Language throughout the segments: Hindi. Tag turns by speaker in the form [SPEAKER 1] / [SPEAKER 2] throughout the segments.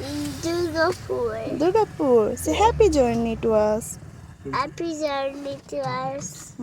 [SPEAKER 1] Durgapur.
[SPEAKER 2] Durgapur. Say happy journey to us.
[SPEAKER 1] Happy journey to us.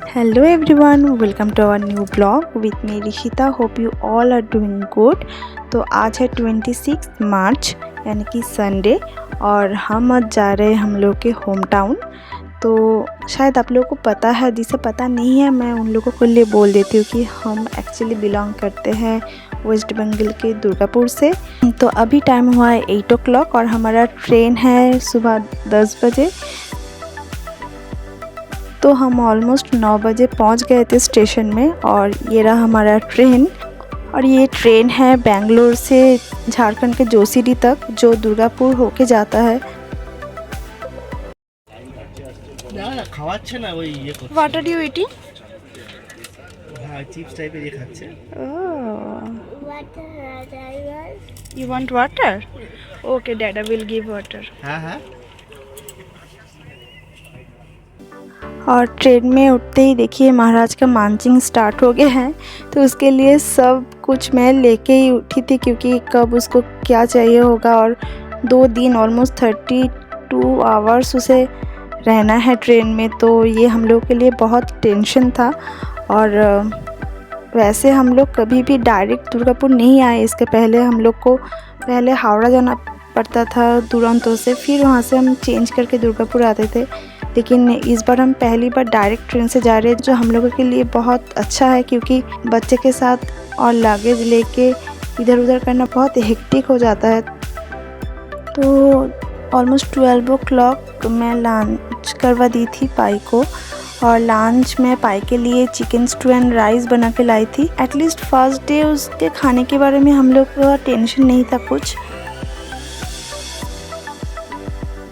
[SPEAKER 2] Hello everyone, welcome to our new vlog with me Rishita. Hope you all are doing good. तो आज है 26 मार्च यानी कि संडे और हम आज जा रहे हैं हम लोग के होम टाउन। तो शायद आप लोगों को पता है, जिसे पता नहीं है मैं उन लोगों के लिए बोल देती हूँ कि हम एक्चुअली बिलोंग करते हैं वेस्ट बंगाल के दुर्गापुर से। तो अभी टाइम हुआ है 8 o'clock और हमारा ट्रेन है सुबह 10 बजे। तो हम ऑलमोस्ट 9 बजे पहुंच गए थे स्टेशन में और ये रहा हमारा ट्रेन। और ये ट्रेन है बेंगलोर से झारखंड के जोशीडी तक, जो दुर्गापुर होके जाता है।
[SPEAKER 3] খাওয়াচ্ছে না ওই ইয়ে করছে।
[SPEAKER 2] What are you eating?
[SPEAKER 3] হ্যাঁ চিপস টাইপের ইয়ে খাচ্ছে।
[SPEAKER 1] Water arrivals.
[SPEAKER 2] You want water? Okay, Dada will give water.
[SPEAKER 3] হ্যাঁ হ্যাঁ
[SPEAKER 2] और ट्रेन में उठते ही देखिए महाराज का मांचिंग स्टार्ट हो गया है। तो उसके लिए सब कुछ मैं लेके ही उठी थी क्योंकि कब उसको क्या चाहिए होगा। और 2 दिन ऑलमोस्ट 32 आवर्स उसे रहना है ट्रेन में, तो ये हम लोग के लिए बहुत टेंशन था। और वैसे हम लोग कभी भी डायरेक्ट दुर्गापुर नहीं आए, इसके पहले हम लोग को पहले हावड़ा जाना पड़ता था दुरंतो से, फिर वहाँ से हम चेंज करके दुर्गापुर आते थे। लेकिन इस बार हम पहली बार डायरेक्ट ट्रेन से जा रहे हैं, जो हम लोगों के लिए बहुत अच्छा है क्योंकि बच्चे के साथ और लगेज लेके इधर उधर करना बहुत हेक्टिक हो जाता है। तो ऑलमोस्ट 12 o'clock मैं लंच करवा दी थी पाई को, और लंच में पाई के लिए चिकन स्टू एंड राइस बना के लाई थी। एटलीस्ट फर्स्ट डे उसके खाने के बारे में हम लोग का टेंशन नहीं था कुछ।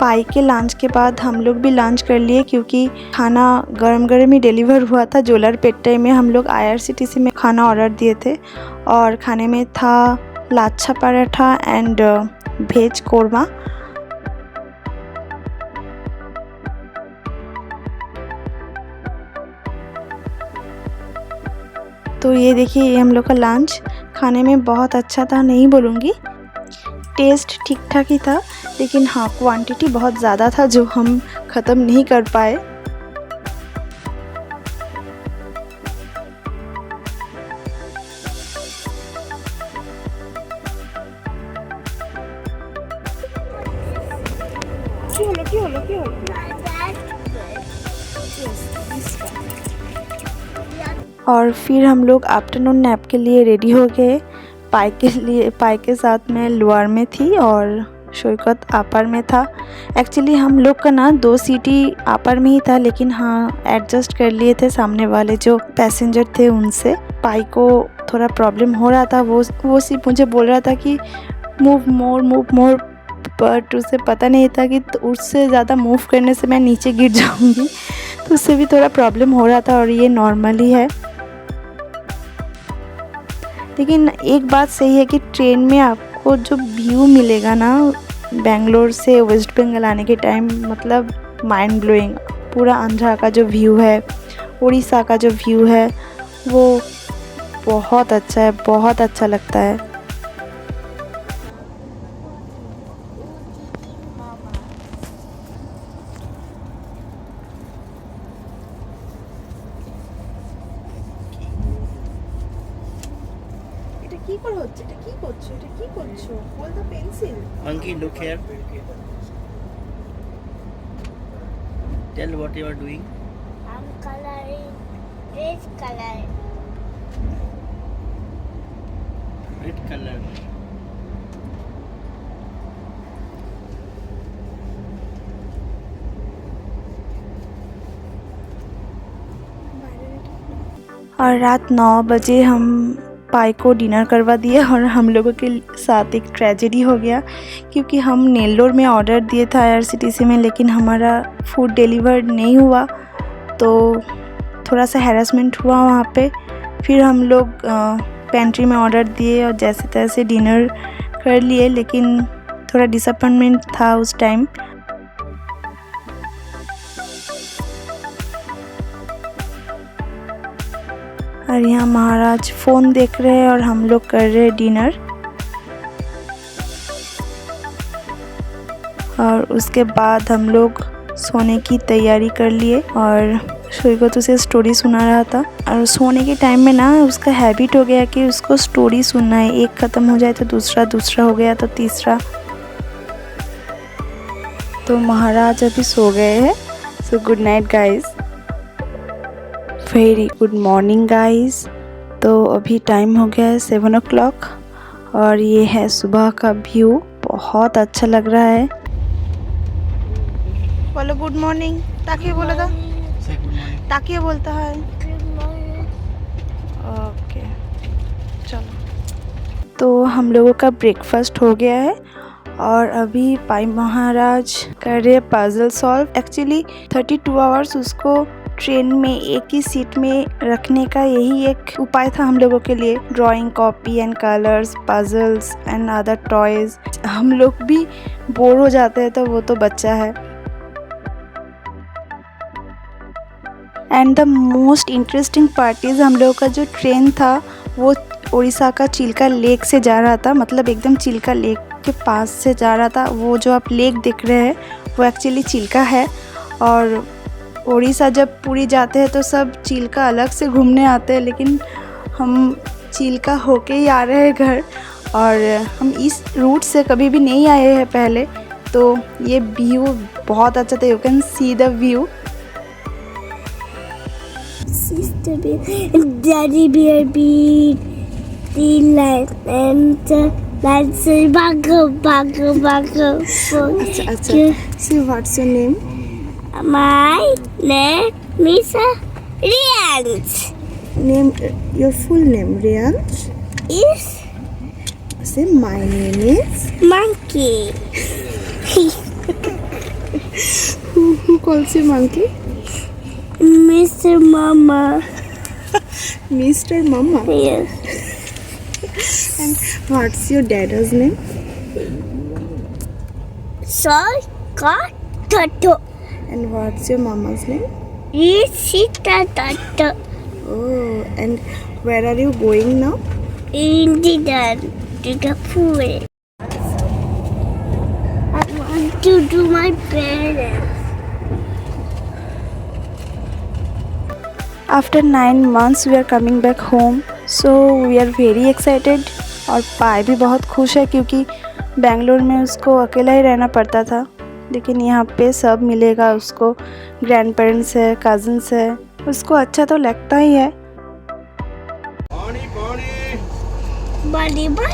[SPEAKER 2] पाई के लंच के बाद हम लोग भी लंच कर लिए क्योंकि खाना गरम गरम ही डिलीवर हुआ था। जोलारपेटे में हम लोग IRCTC में खाना ऑर्डर दिए थे और खाने में था लाच्छा पराठा एंड वेज कोरमा। तो ये देखिए ये हम लोग का लंच खाने में बहुत अच्छा था, नहीं बोलूँगी, टेस्ट ठीक ठाक ही था, लेकिन हाँ क्वांटिटी बहुत ज़्यादा था जो हम ख़त्म नहीं कर पाए। क्या हलो? और फिर हम लोग आफ्टरनून नैप के लिए रेडी हो गए। पाई के साथ में लोअर में थी और शौकत अपर में था। एक्चुअली हम लोग का ना 2 सीटी अपर में ही था, लेकिन हाँ एडजस्ट कर लिए थे सामने वाले जो पैसेंजर थे उनसे। पाई को थोड़ा प्रॉब्लम हो रहा था, वो सिर्फ मुझे बोल रहा था कि मूव मोर, बट उसे पता नहीं था कि उससे ज़्यादा मूव करने से मैं नीचे गिर जाऊँगी, तो उससे भी थोड़ा प्रॉब्लम हो रहा था और ये नॉर्मल ही है। लेकिन एक बात सही है कि ट्रेन में आपको जो व्यू मिलेगा ना बेंगलोर से वेस्ट बंगाल आने के टाइम, मतलब माइंड ब्लोइंग। पूरा आंध्रा का जो व्यू है, उड़ीसा का जो व्यू है, वो बहुत अच्छा है, बहुत अच्छा लगता है।
[SPEAKER 3] Monkey, look here. Tell what you are doing.
[SPEAKER 1] I'm coloring red color.
[SPEAKER 3] Red color.
[SPEAKER 2] और रात 9 बजे हम पाई को डिनर करवा दिया। और हम लोगों के साथ एक ट्रेजेडी हो गया क्योंकि हम नेल्लोर में ऑर्डर दिए था IRCTC में, लेकिन हमारा फूड डिलीवर नहीं हुआ, तो थोड़ा सा हैरेसमेंट हुआ वहाँ पे। फिर हम लोग पेंट्री में ऑर्डर दिए और जैसे तैसे डिनर कर लिए, लेकिन थोड़ा डिसअपॉइंटमेंट था उस टाइम। और यहाँ महाराज फ़ोन देख रहे हैं और हम लोग कर रहे हैं डिनर। और उसके बाद हम लोग सोने की तैयारी कर लिए और सूर्य को तो उसे स्टोरी सुना रहा था। और सोने के टाइम में ना उसका हैबिट हो गया कि उसको स्टोरी सुनना है, एक ख़त्म हो जाए तो दूसरा, दूसरा हो गया तो तीसरा। तो महाराज अभी सो गए हैं। So good night guys, very good morning guys. तो अभी टाइम हो गया है 7 o'clock और ये है सुबह का व्यू, बहुत अच्छा लग रहा है। बोलो गुड मॉर्निंग, ताकि बोलो तो,
[SPEAKER 3] Say good morning.
[SPEAKER 2] ताकि बोलता है।
[SPEAKER 1] Good morning.
[SPEAKER 2] ओके चलो, तो हम लोगों का ब्रेकफास्ट हो गया है और अभी पाई महाराज कर रहे पजल सॉल्व। एक्चुअली 32 आवर्स उसको ट्रेन में एक ही सीट में रखने का यही एक उपाय था हम लोगों के लिए। Drawing copy and colours, puzzles and other toys. हम लोग भी बोर हो जाते हैं तो वो तो बच्चा है। And the most interesting part is हम लोगों का जो ट्रेन था वो उड़ीसा का चिल्का लेक से जा रहा था, मतलब एकदम चिल्का लेक के पास से जा रहा था। वो जो आप लेक देख रहे हैं वो एक्चुअली चिल्का है। और उड़ीसा जब पुरी जाते हैं तो सब चिल्का अलग से घूमने आते हैं, लेकिन हम चिल्का होके ही आ रहे हैं घर। और हम इस रूट से कभी भी नहीं आए हैं पहले, तो ये व्यू बहुत अच्छा था। You can see the view.
[SPEAKER 1] Sister bear, daddy bear beat the light and the light say bago bago bago.
[SPEAKER 2] अच्छा, so what's your name?
[SPEAKER 1] My name is Rianj.
[SPEAKER 2] Name, your full name, Rianj?
[SPEAKER 1] Is
[SPEAKER 2] Say my name is.
[SPEAKER 1] monkey.
[SPEAKER 2] Who calls you monkey?
[SPEAKER 1] Mr. Mama.
[SPEAKER 2] Mr. Mama.
[SPEAKER 1] Yes.
[SPEAKER 2] And what's your dad's name?
[SPEAKER 1] Soy got tato.
[SPEAKER 2] And what's your mama's name?
[SPEAKER 1] Is Sita tato.
[SPEAKER 2] Oh, and where are you going now?
[SPEAKER 1] In the pool. I want to do my parents.
[SPEAKER 2] After 9 months we are coming back home, so we are very excited। और पाय भी बहुत खुश है क्योंकि बेंगलोर में उसको अकेला ही रहना पड़ता था, लेकिन यहाँ पे सब मिलेगा उसको। ग्रैंड पेरेंट्स है, कज़न्स है, उसको अच्छा तो लगता ही है।
[SPEAKER 1] Bye bye.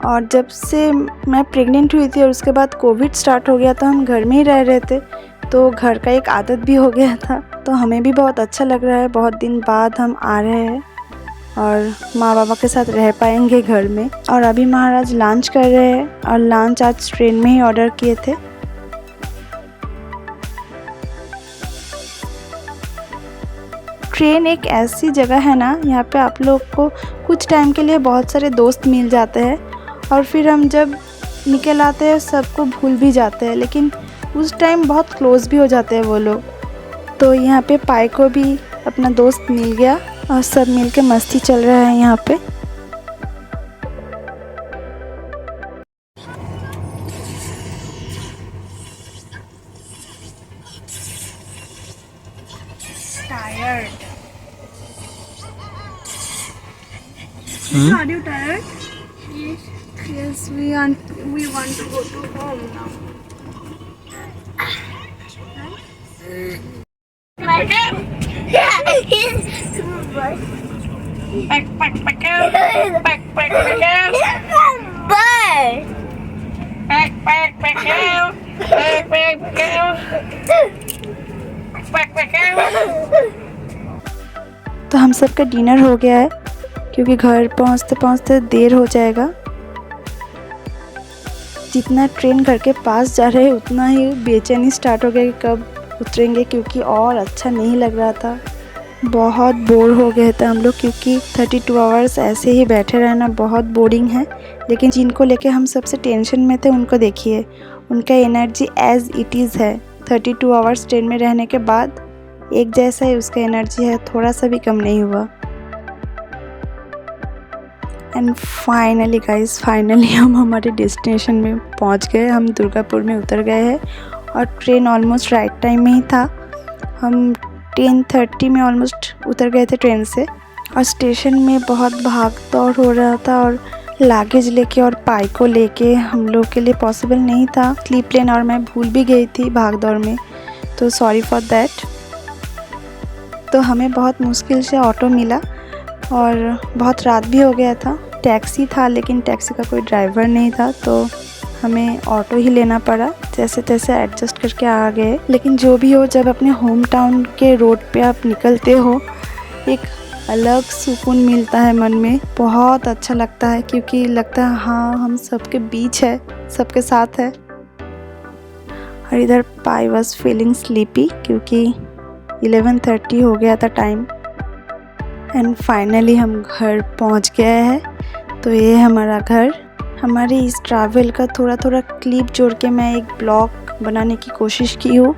[SPEAKER 2] और जब से मैं प्रेग्नेंट हुई थी और उसके बाद कोविड स्टार्ट हो गया तो हम घर में ही रह रहे थे, तो घर का एक आदत भी हो गया था। तो हमें भी बहुत अच्छा लग रहा है, बहुत दिन बाद हम आ रहे हैं और माँ बाबा के साथ रह पाएंगे घर में। और अभी महाराज लंच कर रहे हैं और लंच आज ट्रेन में ही ऑर्डर किए थे। ट्रेन एक ऐसी जगह है ना, यहाँ पे आप लोग को कुछ टाइम के लिए बहुत सारे दोस्त मिल जाते हैं और फिर हम जब निकल आते हैं सबको भूल भी जाते हैं, लेकिन उस टाइम बहुत क्लोज भी हो जाते हैं वो लोग। तो यहाँ पे पाई को भी अपना दोस्त मिल गया और सब मिलके मस्ती चल रहा है यहाँ पे। Tired. Are you tired?
[SPEAKER 1] Yes.
[SPEAKER 2] Yes, we want to go to home now. तो हम सब का डिनर हो गया है क्योंकि घर पहुंचते पहुंचते देर हो जाएगा। जितना ट्रेन घर के पास जा रहे हैं उतना ही बेचैनी स्टार्ट हो गया कि कब उतरेंगे, क्योंकि और अच्छा नहीं लग रहा था। बहुत बोर हो गए थे हम लोग क्योंकि 32 आवर्स ऐसे ही बैठे रहना बहुत बोरिंग है। लेकिन जिनको लेके हम सबसे टेंशन में थे उनको देखिए, उनका एनर्जी एज इट इज़ है। 32 आवर्स ट्रेन में रहने के बाद एक जैसा ही उसका एनर्जी है, थोड़ा सा भी कम नहीं हुआ। एंड फाइनली गाइस, फाइनली हम हमारे डेस्टिनेशन में पहुंच गए। हम दुर्गापुर में उतर गए हैं और ट्रेन ऑलमोस्ट राइट टाइम में ही था। हम 10:30 में ऑलमोस्ट उतर गए थे ट्रेन से। और स्टेशन में बहुत भाग दौड़ हो रहा था और लगेज लेके और पाई को लेके हम लोग के लिए पॉसिबल नहीं था। स्लीप प्लेन और मैं भूल भी गई थी भाग दौड़ में, तो सॉरी फॉर दैट। तो हमें बहुत मुश्किल से ऑटो मिला और बहुत रात भी हो गया था। टैक्सी था लेकिन टैक्सी का कोई ड्राइवर नहीं था, तो हमें ऑटो ही लेना पड़ा। जैसे तैसे एडजस्ट करके आ गए। लेकिन जो भी हो, जब अपने होम टाउन के रोड पे आप निकलते हो, एक अलग सुकून मिलता है मन में। बहुत अच्छा लगता है क्योंकि लगता है हाँ, हम सबके बीच है, सबके साथ है। और इधर पाई वॉज फीलिंग स्लीपी क्योंकि 11:30 हो गया था टाइम। एंड फाइनली हम घर पहुंच गए हैं। तो ये है हमारा घर। हमारी इस ट्रैवल का थोड़ा थोड़ा क्लिप जोड़ के मैं एक ब्लॉग बनाने की कोशिश की हूँ।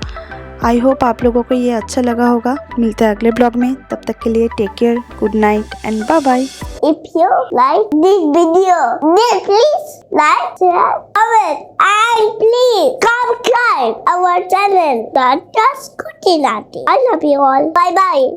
[SPEAKER 2] आई होप आप लोगों को ये अच्छा लगा होगा। मिलते हैं अगले ब्लॉग में, तब तक के लिए take care, good night and bye bye.
[SPEAKER 1] If you like this video, then please like, share, comment, and please subscribe our channel. Not just Kutinati. I love you all. Bye bye.